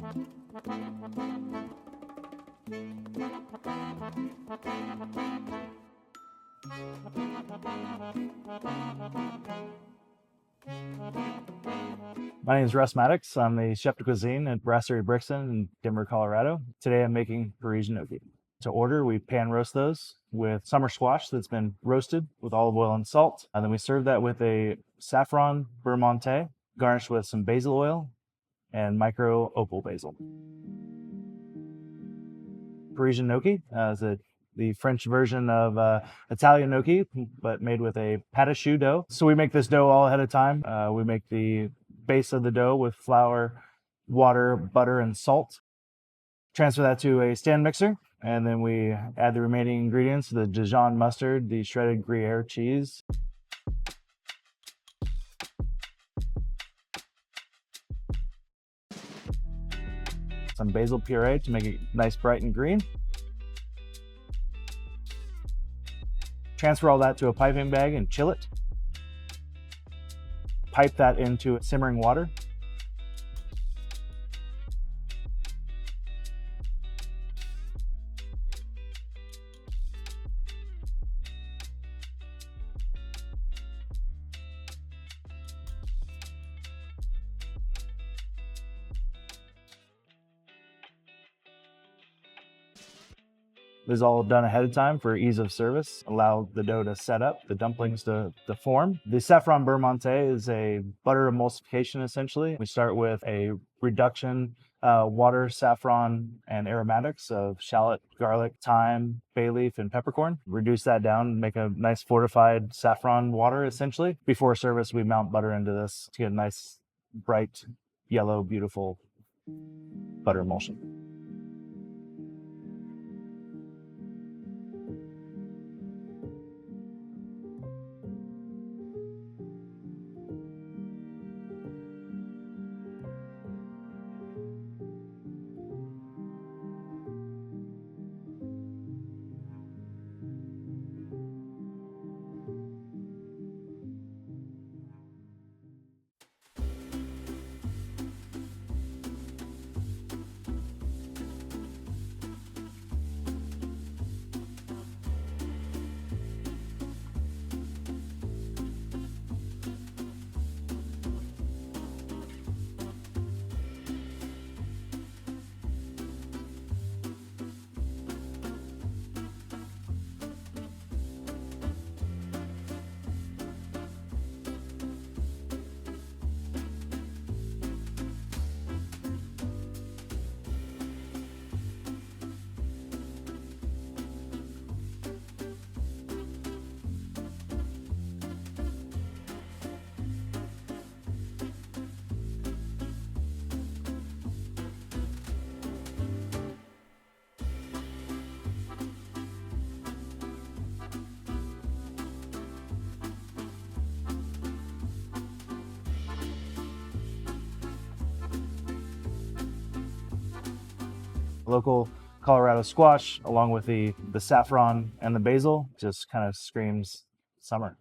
My name is Russ Maddux. I'm the chef de cuisine at Brasserie Brixton in Denver, Colorado. Today I'm making Parisian Gnocchi. To order, we pan roast those with summer squash that's been roasted with olive oil and salt. And then we serve that with a saffron beurre Monte, garnished with some basil oil and micro opal basil. Parisian Gnocchi is the French version of Italian gnocchi, but made with a pâte choux dough. So we make this dough all ahead of time. We make the base of the dough with flour, water, butter, and salt. Transfer that to a stand mixer, and then we add the remaining ingredients, the Dijon mustard, the shredded Gruyere cheese, some basil puree to make it nice, bright, and green. Transfer all that to a piping bag and chill it. Pipe that into simmering water. This is all done ahead of time for ease of service. Allow the dough to set up, the dumplings to form. The saffron beurre Monte is a butter emulsification essentially. We start with a reduction, water, saffron, and aromatics of shallot, garlic, thyme, bay leaf, and peppercorn. Reduce that down and make a nice fortified saffron water essentially. Before service, we mount butter into this to get a nice, bright, yellow, beautiful butter emulsion. Local Colorado squash, along with the saffron and the basil, just kind of screams summer.